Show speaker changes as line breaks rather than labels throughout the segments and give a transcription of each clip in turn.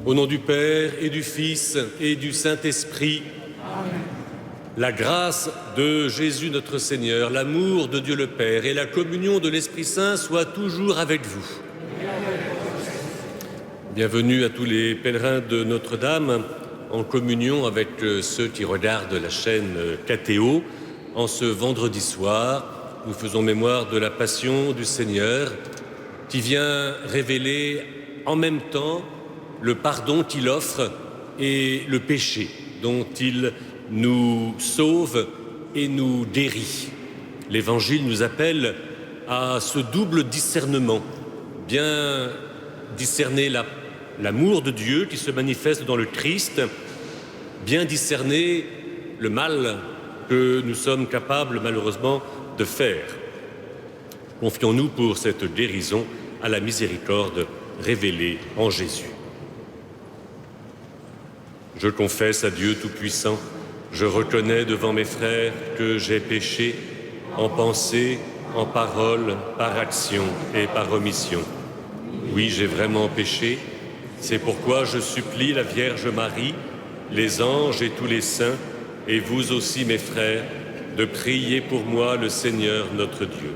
Au nom du Père et du Fils et du Saint-Esprit,
Amen.
la grâce de Jésus notre Seigneur, l'amour de Dieu le Père et la communion de l'Esprit Saint soient toujours avec vous. Bienvenue à tous les pèlerins de Notre-Dame en communion avec ceux qui regardent la chaîne KTO. En ce vendredi soir, nous faisons mémoire de la Passion du Seigneur qui vient révéler en même temps le pardon qu'il offre et le péché dont il nous sauve et nous guérit. L'Évangile nous appelle à ce double discernement, bien discerner l'amour de Dieu qui se manifeste dans le Christ, bien discerner le mal que nous sommes capables malheureusement de faire. Confions-nous pour cette guérison à la miséricorde révélée en Jésus. Je confesse à Dieu Tout-Puissant, je reconnais devant mes frères que j'ai péché en pensée, en parole, par action et par omission. Oui, j'ai vraiment péché. C'est pourquoi je supplie la Vierge Marie, les anges et tous les saints, et vous aussi mes frères, de prier pour moi le Seigneur notre Dieu.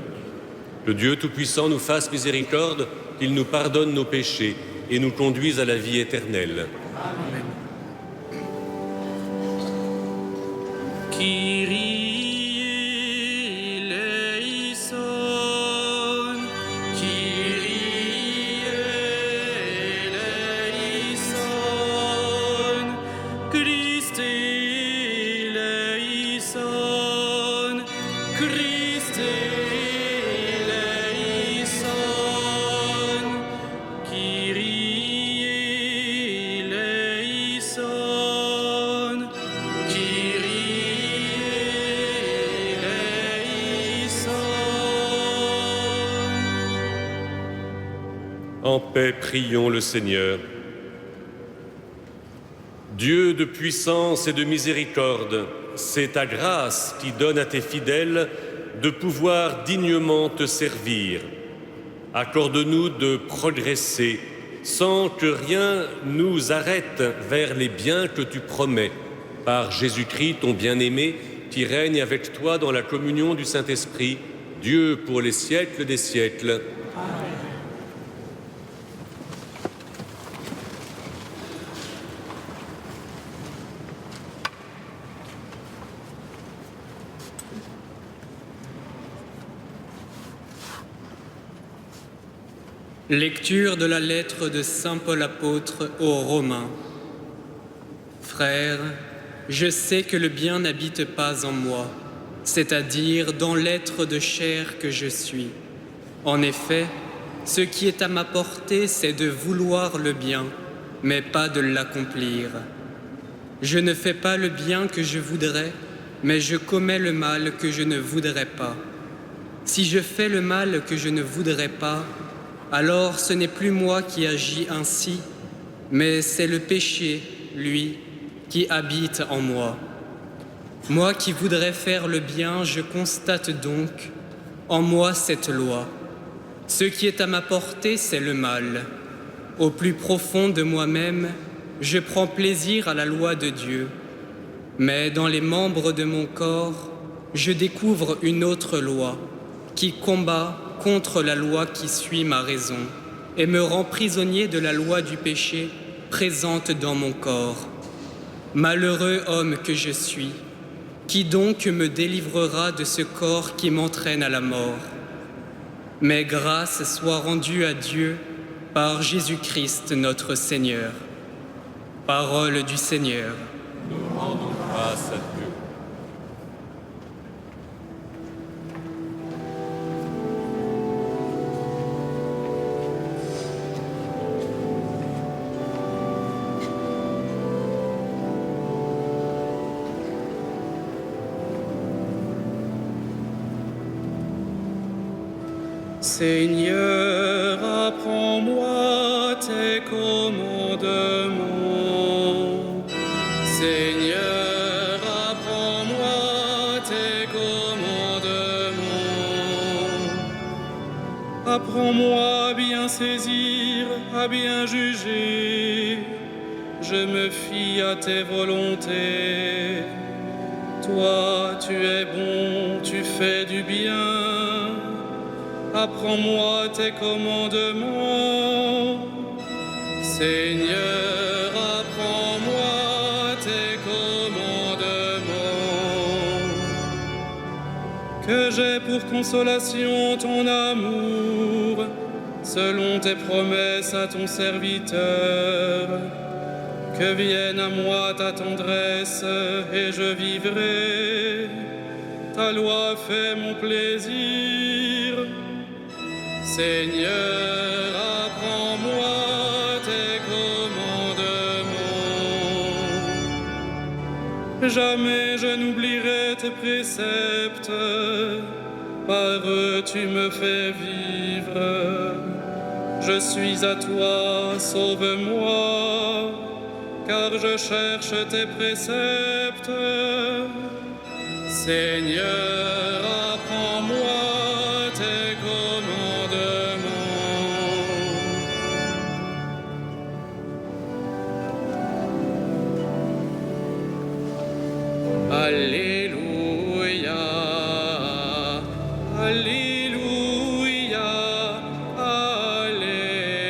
Que Dieu Tout-Puissant nous fasse miséricorde, qu'il nous pardonne nos péchés et nous conduise à la vie éternelle.
Amen.
Kyrie eleison, Kyrie eleison, Christe eleison, Christe eleison, Kyrie eleison,
En paix, prions le Seigneur. Dieu de puissance et de miséricorde, c'est ta grâce qui donne à tes fidèles de pouvoir dignement te servir. Accorde-nous de progresser sans que rien nous arrête vers les biens que tu promets. Par Jésus-Christ, ton bien-aimé, qui règne avec toi dans la communion du Saint-Esprit, Dieu pour les siècles des siècles.
Amen.
Lecture de la lettre de saint Paul apôtre aux Romains. Frères, je sais que le bien n'habite pas en moi, c'est-à-dire dans l'être de chair que je suis. En effet, ce qui est à ma portée, c'est de vouloir le bien, mais pas de l'accomplir. Je ne fais pas le bien que je voudrais, mais je commets le mal que je ne voudrais pas. Si je fais le mal que je ne voudrais pas, alors ce n'est plus moi qui agis ainsi, mais c'est le péché, lui, qui habite en moi. Moi qui voudrais faire le bien, je constate donc en moi cette loi. Ce qui est à ma portée, c'est le mal. Au plus profond de moi-même, je prends plaisir à la loi de Dieu. Mais dans les membres de mon corps, je découvre une autre loi qui combat contre la loi qui suit ma raison et me rend prisonnier de la loi du péché présente dans mon corps. Malheureux homme que je suis, qui donc me délivrera de ce corps qui m'entraîne à la mort? Mais grâce soit rendue à Dieu par Jésus-Christ notre Seigneur. Parole du Seigneur.
Nous rendons grâce à Dieu.
Seigneur, apprends-moi tes commandements. Seigneur, apprends-moi tes commandements. Apprends-moi à bien saisir, à bien juger,
je me fie à tes volontés. Toi, tu es bon, tu fais du bien. Apprends-moi tes commandements. Seigneur, apprends-moi tes commandements. Que j'ai pour consolation ton amour, selon tes promesses à ton serviteur. Que vienne à moi ta tendresse et je vivrai. Ta loi fait mon plaisir. Seigneur, apprends-moi tes commandements. Jamais je n'oublierai tes préceptes. Par eux tu me fais vivre. Je suis à toi, sauve-moi, car je cherche tes préceptes. Seigneur, apprends-moi tes commandements. Alléluia, Alléluia, Alléluia,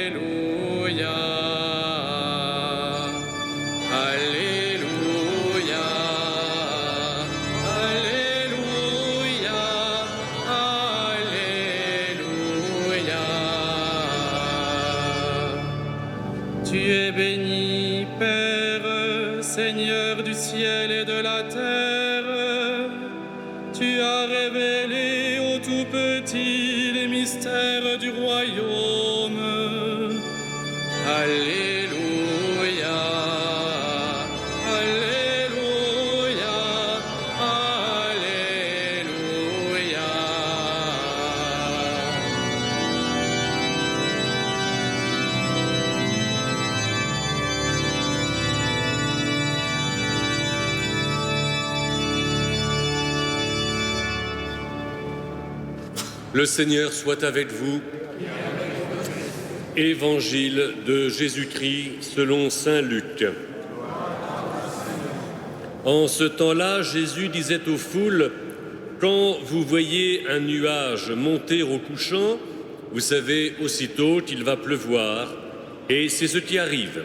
Alléluia, Alléluia, Alléluia. Tu es béni, Père, Seigneur du ciel et de la terre. Tu as révélé aux tout petits les mystères du royaume. Alléluia, Alléluia, Alléluia.
Le Seigneur soit avec vous. Évangile de Jésus-Christ selon saint Luc. En ce temps-là, Jésus disait aux foules, « Quand vous voyez un nuage monter au couchant, vous savez aussitôt qu'il va pleuvoir, et c'est ce qui arrive.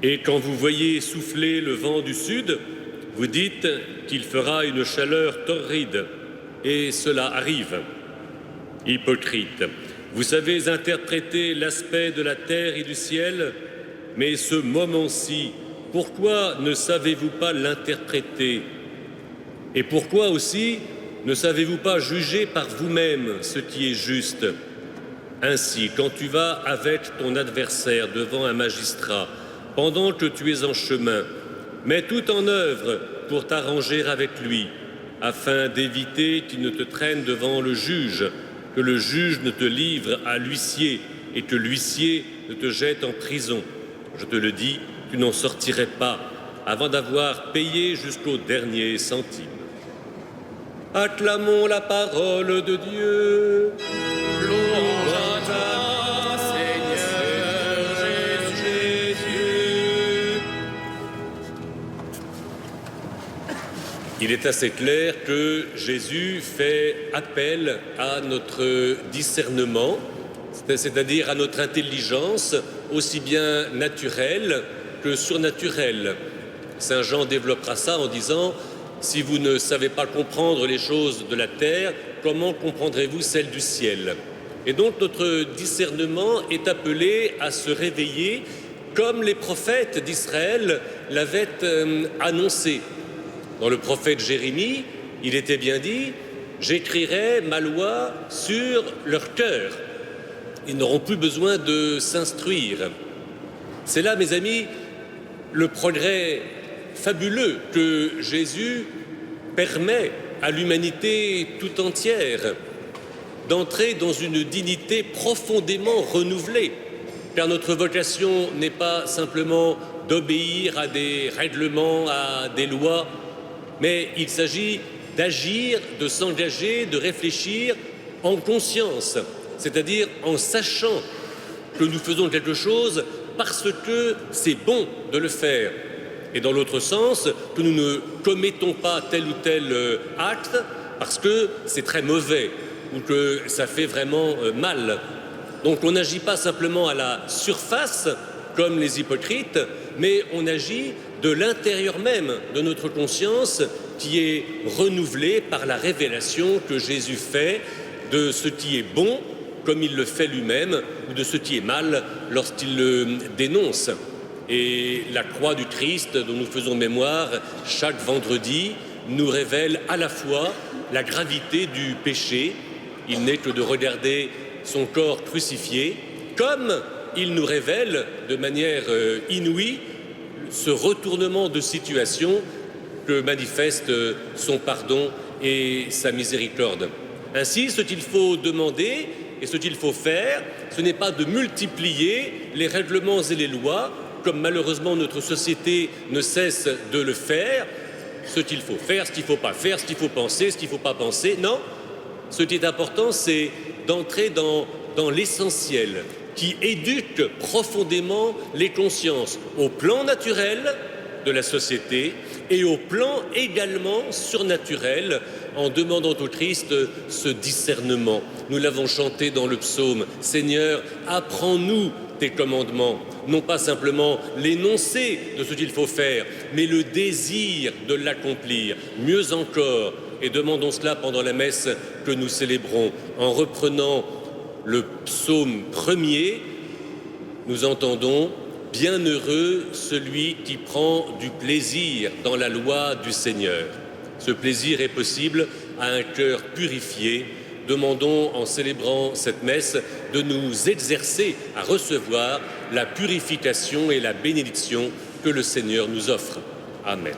Et quand vous voyez souffler le vent du sud, vous dites qu'il fera une chaleur torride, et cela arrive. Hypocrite, vous savez interpréter l'aspect de la terre et du ciel, mais ce moment-ci, pourquoi ne savez-vous pas l'interpréter? Et pourquoi aussi ne savez-vous pas juger par vous-même ce qui est juste? Ainsi, quand tu vas avec ton adversaire devant un magistrat, pendant que tu es en chemin, mets tout en œuvre pour t'arranger avec lui, afin d'éviter qu'il ne te traîne devant le juge, que le juge ne te livre à l'huissier et que l'huissier ne te jette en prison. Je te le dis, tu n'en sortirais pas avant d'avoir payé jusqu'au dernier centime. Acclamons la parole de Dieu.
Louange à toi, Seigneur Jésus.
Il est assez clair que Jésus fait appel à notre discernement, c'est-à-dire à notre intelligence, aussi bien naturelle que surnaturelle. Saint Jean développera ça en disant « Si vous ne savez pas comprendre les choses de la terre, comment comprendrez-vous celles du ciel ?» Et donc notre discernement est appelé à se réveiller comme les prophètes d'Israël l'avaient annoncé. Dans le prophète Jérémie, il était bien dit « J'écrirai ma loi sur leur cœur ». Ils n'auront plus besoin de s'instruire. C'est là, mes amis, le progrès fabuleux que Jésus permet à l'humanité tout entière d'entrer dans une dignité profondément renouvelée. Car notre vocation n'est pas simplement d'obéir à des règlements, à des lois, mais il s'agit d'agir, de s'engager, de réfléchir en conscience, c'est-à-dire en sachant que nous faisons quelque chose parce que c'est bon de le faire. Et dans l'autre sens, que nous ne commettons pas tel ou tel acte parce que c'est très mauvais ou que ça fait vraiment mal. Donc on n'agit pas simplement à la surface comme les hypocrites, mais on agit de l'intérieur même de notre conscience qui est renouvelée par la révélation que Jésus fait de ce qui est bon comme il le fait lui-même ou de ce qui est mal lorsqu'il le dénonce. Et la croix du Christ dont nous faisons mémoire chaque vendredi nous révèle à la fois la gravité du péché, il n'est que de regarder son corps crucifié, comme il nous révèle de manière inouïe ce retournement de situation que manifeste son pardon et sa miséricorde. Ainsi, ce qu'il faut demander et ce qu'il faut faire, ce n'est pas de multiplier les règlements et les lois, comme malheureusement notre société ne cesse de le faire, ce qu'il faut faire, ce qu'il ne faut pas faire, ce qu'il faut penser, ce qu'il ne faut pas penser. Non, ce qui est important, c'est d'entrer dans l'essentiel, qui éduque profondément les consciences au plan naturel de la société et au plan également surnaturel, en demandant au Christ ce discernement. Nous l'avons chanté dans le psaume « Seigneur, apprends-nous tes commandements », non pas simplement l'énoncé de ce qu'il faut faire, mais le désir de l'accomplir. Mieux encore, et demandons cela pendant la messe que nous célébrons, en reprenant le psaume 1er, nous entendons « Bienheureux celui qui prend du plaisir dans la loi du Seigneur ». Ce plaisir est possible à un cœur purifié. Demandons, en célébrant cette messe, de nous exercer à recevoir la purification et la bénédiction que le Seigneur nous offre. Amen.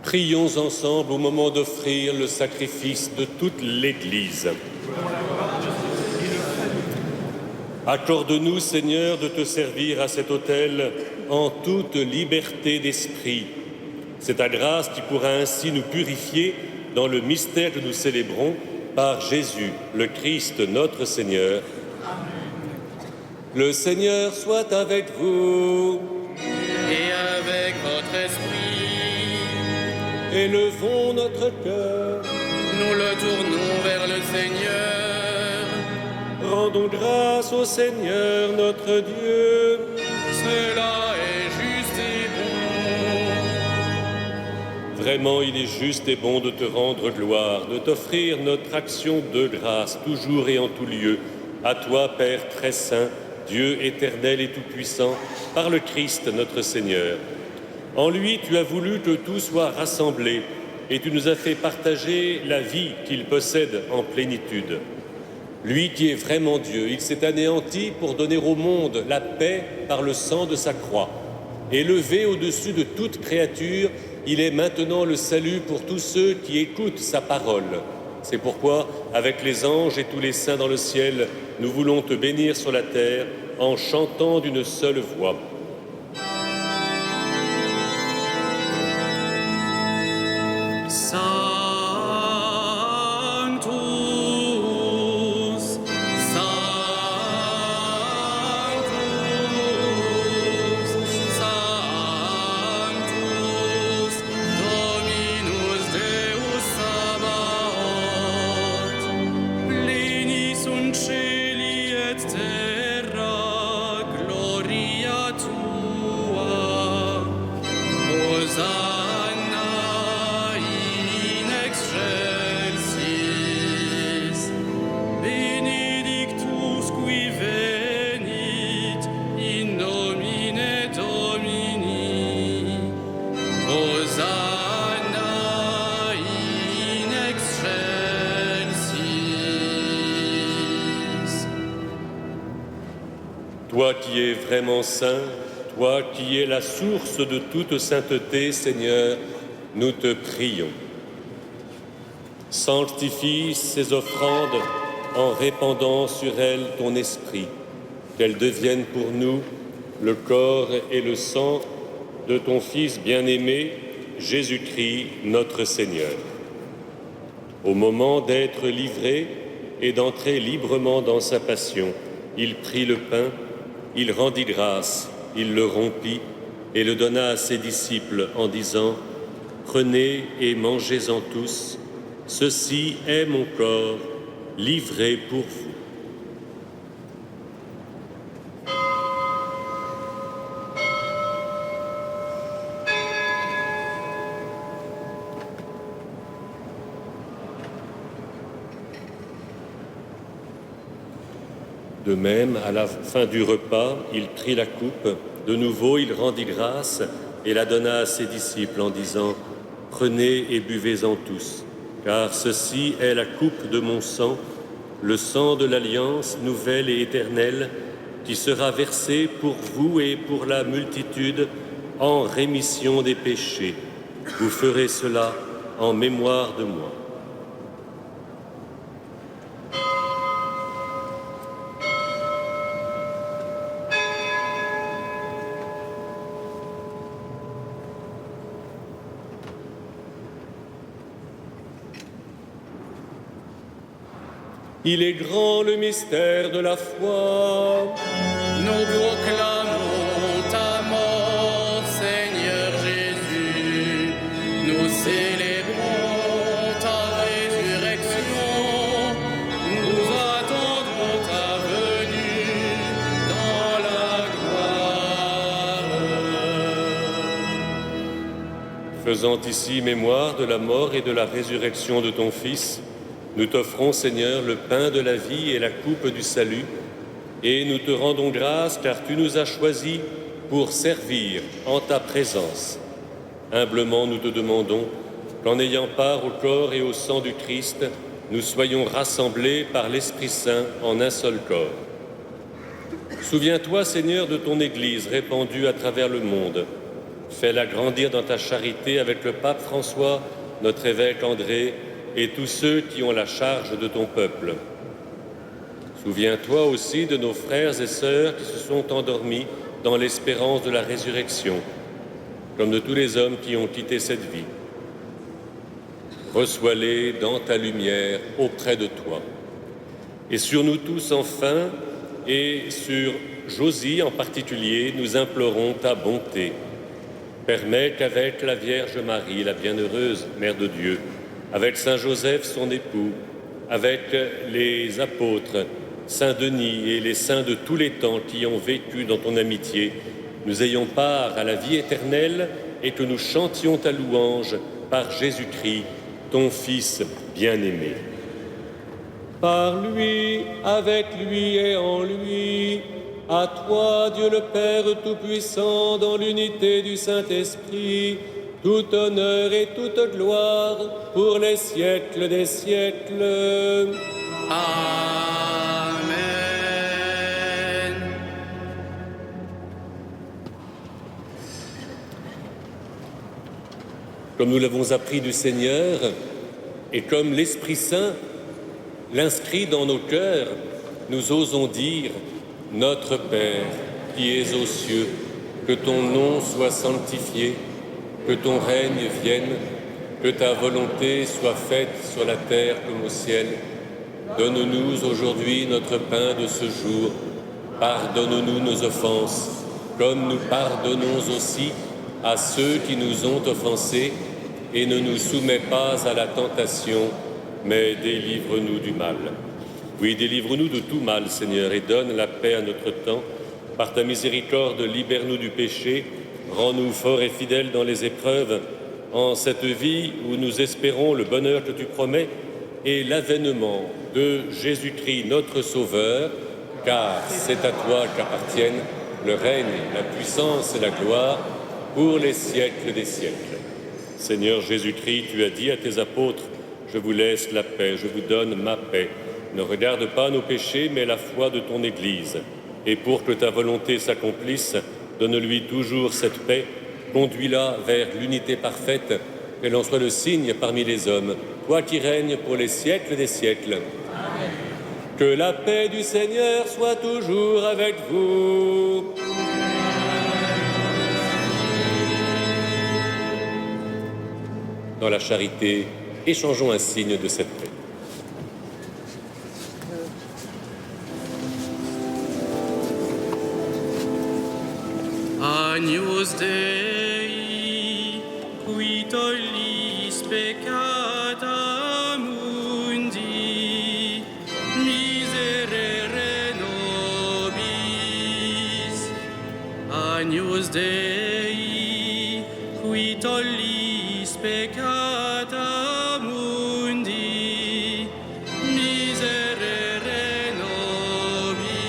Prions ensemble au moment d'offrir le sacrifice de toute l'Église. Accorde-nous, Seigneur, de te servir à cet autel en toute liberté d'esprit. C'est ta grâce qui pourra ainsi nous purifier dans le mystère que nous célébrons par Jésus, le Christ, notre Seigneur. Le Seigneur soit avec vous.
Et avec votre esprit,
Élevons notre cœur.
nous le tournons vers le Seigneur.
Rendons grâce au Seigneur notre Dieu.
Cela est juste et bon.
Vraiment, il est juste et bon de te rendre gloire, de t'offrir notre action de grâce, toujours et en tout lieu. À toi, Père très saint, Dieu éternel et tout-puissant, par le Christ notre Seigneur. En lui, tu as voulu que tout soit rassemblé et tu nous as fait partager la vie qu'il possède en plénitude. Lui qui est vraiment Dieu, il s'est anéanti pour donner au monde la paix par le sang de sa croix. Élevé au-dessus de toute créature, il est maintenant le salut pour tous ceux qui écoutent sa parole. C'est pourquoi, avec les anges et tous les saints dans le ciel, nous voulons te bénir sur la terre en chantant d'une seule voix. Toi qui es vraiment saint, toi qui es la source de toute sainteté, Seigneur, nous te prions. Sanctifie ces offrandes en répandant sur elles ton esprit, qu'elles deviennent pour nous le corps et le sang de ton Fils bien-aimé, Jésus-Christ, notre Seigneur. Au moment d'être livré et d'entrer librement dans sa passion, il prit le pain, il rendit grâce, il le rompit et le donna à ses disciples en disant « Prenez et mangez-en tous, ceci est mon corps, livré pour vous. » De même, à la fin du repas, il prit la coupe. De nouveau, il rendit grâce et la donna à ses disciples en disant « Prenez et buvez-en tous, car ceci est la coupe de mon sang, le sang de l'alliance nouvelle et éternelle, qui sera versé pour vous et pour la multitude en rémission des péchés. Vous ferez cela en mémoire de moi. » Il est grand le mystère de la foi.
Nous proclamons ta mort, Seigneur Jésus. Nous célébrons ta résurrection. Nous attendons ta venue dans la gloire.
Faisant ici mémoire de la mort et de la résurrection de ton Fils, nous t'offrons, Seigneur, le pain de la vie et la coupe du salut, et nous te rendons grâce car tu nous as choisis pour servir en ta présence. Humblement, nous te demandons qu'en ayant part au corps et au sang du Christ, nous soyons rassemblés par l'Esprit Saint en un seul corps. Souviens-toi, Seigneur, de ton Église répandue à travers le monde. Fais-la grandir dans ta charité avec le pape François, notre évêque André, et tous ceux qui ont la charge de ton peuple. Souviens-toi aussi de nos frères et sœurs qui se sont endormis dans l'espérance de la résurrection, comme de tous les hommes qui ont quitté cette vie. Reçois-les dans ta lumière auprès de toi. Et sur nous tous enfin, et sur Josie en particulier, nous implorons ta bonté. Permets qu'avec la Vierge Marie, la bienheureuse Mère de Dieu, avec Saint Joseph, son époux, avec les apôtres, Saint Denis et les saints de tous les temps qui ont vécu dans ton amitié, nous ayons part à la vie éternelle et que nous chantions ta louange par Jésus-Christ, ton Fils bien-aimé. Par lui, avec lui et en lui, à toi, Dieu le Père Tout-Puissant, dans l'unité du Saint-Esprit, tout honneur et toute gloire pour les siècles des siècles.
Amen.
Comme nous l'avons appris du Seigneur, et comme l'Esprit Saint l'inscrit dans nos cœurs, nous osons dire « Notre Père, qui es aux cieux, que ton nom soit sanctifié, que ton règne vienne, que ta volonté soit faite sur la terre comme au ciel. Donne-nous aujourd'hui notre pain de ce jour. Pardonne-nous nos offenses, comme nous pardonnons aussi à ceux qui nous ont offensés, et ne nous soumets pas à la tentation, mais délivre-nous du mal. Oui, délivre-nous de tout mal, Seigneur, et donne la paix à notre temps. Par ta miséricorde, libère-nous du péché, rends-nous forts et fidèles dans les épreuves, en cette vie où nous espérons le bonheur que tu promets et l'avènement de Jésus-Christ, notre Sauveur, car c'est à toi qu'appartiennent le règne, la puissance et la gloire pour les siècles des siècles. Seigneur Jésus-Christ, tu as dit à tes apôtres, « Je vous laisse la paix, je vous donne ma paix. Ne regarde pas nos péchés, mais la foi de ton Église. Et pour que ta volonté s'accomplisse, donne-lui toujours cette paix, conduis-la vers l'unité parfaite, qu'elle en soit le signe parmi les hommes, toi qui règnes pour les siècles des siècles. Amen. Que la paix du Seigneur soit toujours avec vous. Dans la charité, échangeons un signe de cette paix.
Agnus Dei, qui tollis peccata mundi, miserere nobis. Agnus Dei, qui tollis peccata mundi, miserere nobis.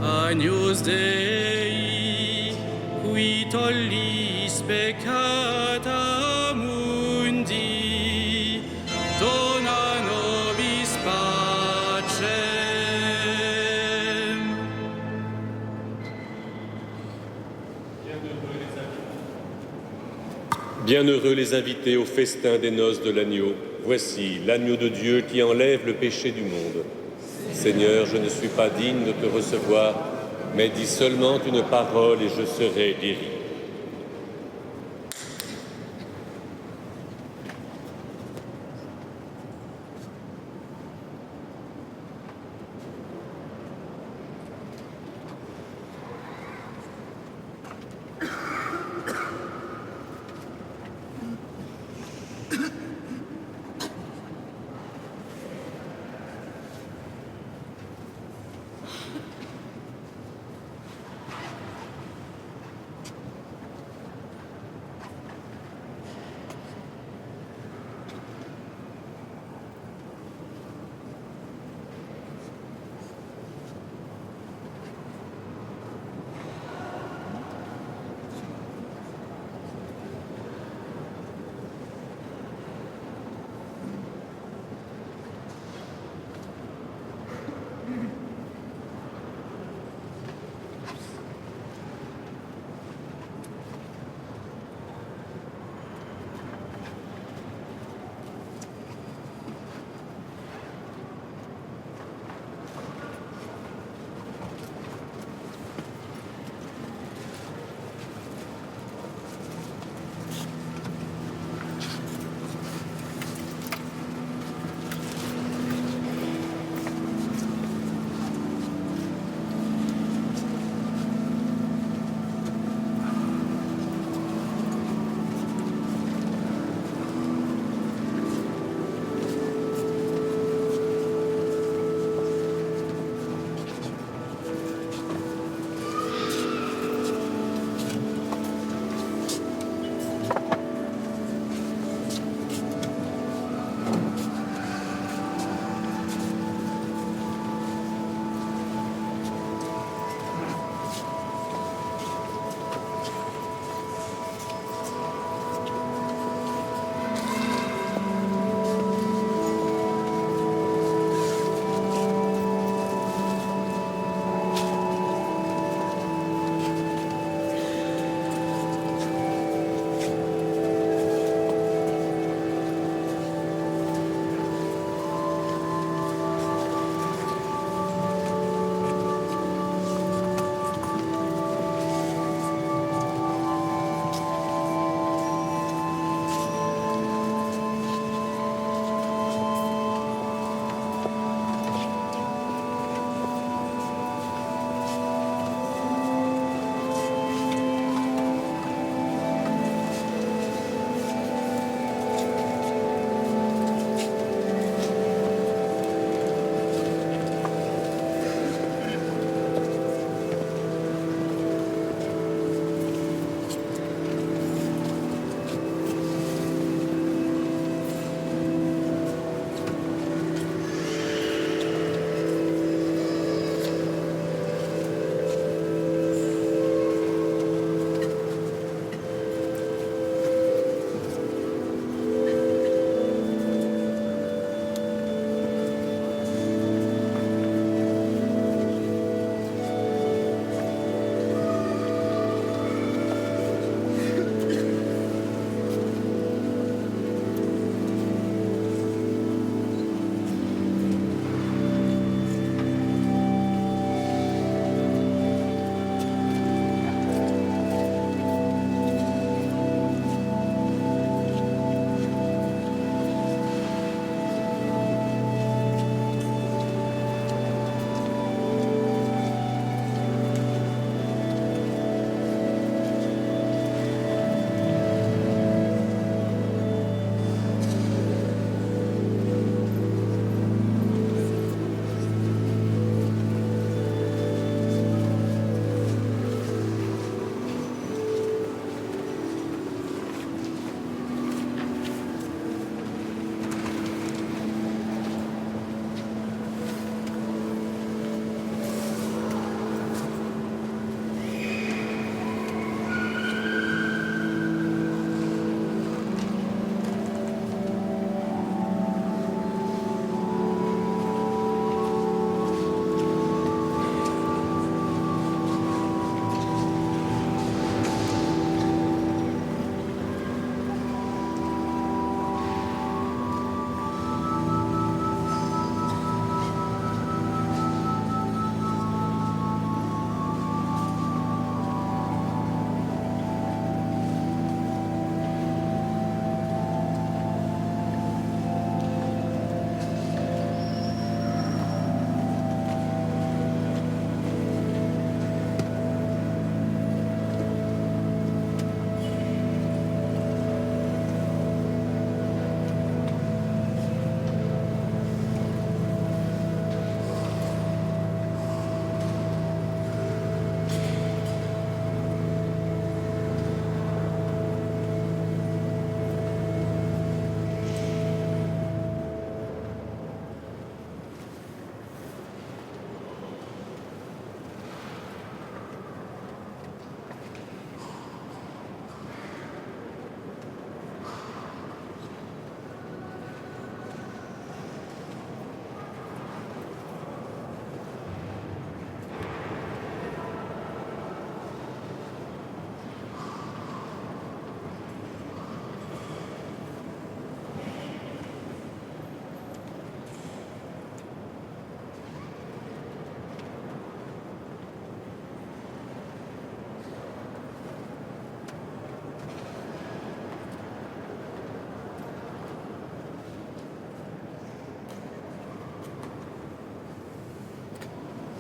Agnus Dei, qui tollis peccata mundi, dona nobis pacem.
Bienheureux les invités au festin des noces de l'agneau. Voici l'agneau de Dieu qui enlève le péché du monde. Seigneur, je ne suis pas digne de te recevoir, mais dis seulement une parole et je serai guéri.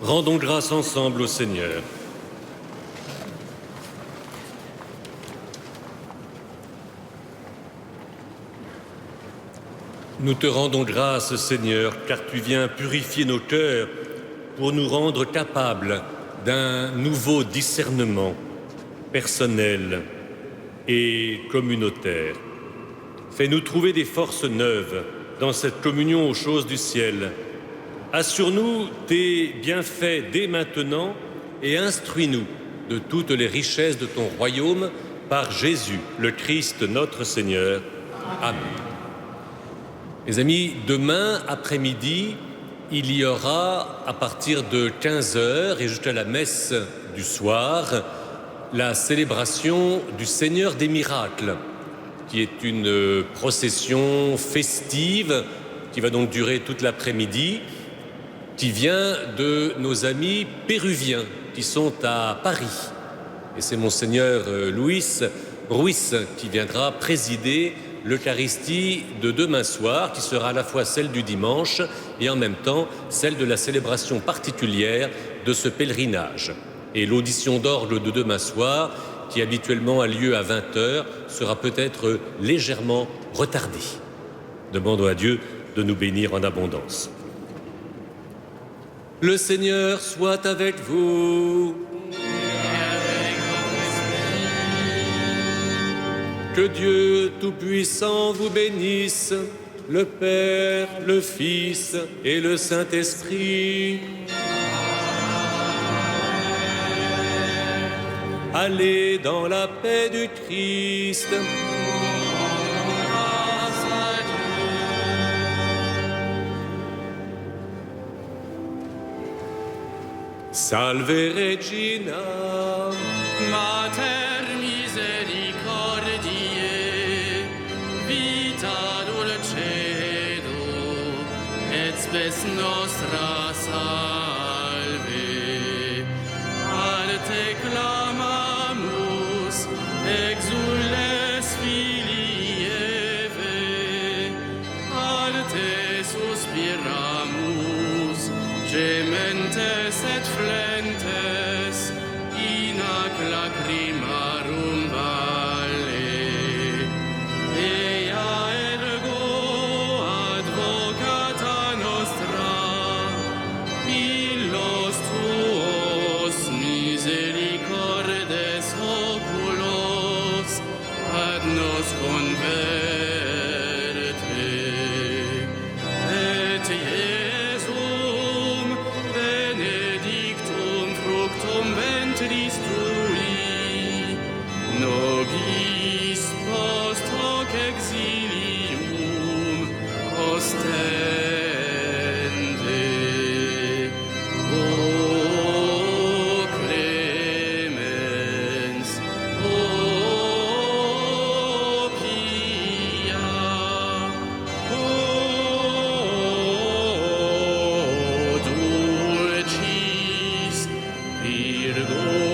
Rendons grâce ensemble au Seigneur. Nous te rendons grâce, Seigneur, car tu viens purifier nos cœurs pour nous rendre capables d'un nouveau discernement personnel et communautaire. Fais-nous trouver des forces neuves dans cette communion aux choses du ciel. Assure-nous tes bienfaits dès maintenant et instruis-nous de toutes les richesses de ton royaume par Jésus, le Christ, notre Seigneur. Amen. Mes amis, demain après-midi, il y aura, à partir de 15h et jusqu'à la messe du soir, la célébration du Seigneur des miracles, qui est une procession festive qui va donc durer toute l'après-midi, qui vient de nos amis péruviens qui sont à Paris. Et c'est Monseigneur Luis Ruiz qui viendra présider l'Eucharistie de demain soir, qui sera à la fois celle du dimanche et en même temps celle de la célébration particulière de ce pèlerinage. Et l'audition d'orgue de demain soir, qui habituellement a lieu à 20h, sera peut-être légèrement retardée. Demandons à Dieu de nous bénir en abondance. Le Seigneur soit avec vous. Que Dieu Tout-Puissant vous bénisse, le Père, le Fils et le Saint-Esprit. Allez dans la paix du Christ. Salve Regina,
Mater misericordiae, vita dulcedo, et spes nostra salve. Ad te clamamus, exules filii Eve, ad te suspiramus, gementes et flentes, in ac lacrimarum valle. Ea ergo advocata nostra, illos tuos misericordes oculos, ad nos converte. Et Iesum benedictum fructum ventris tui, nobis post hoc exilium ostende. O clemens, o pia, o dulcis Virgo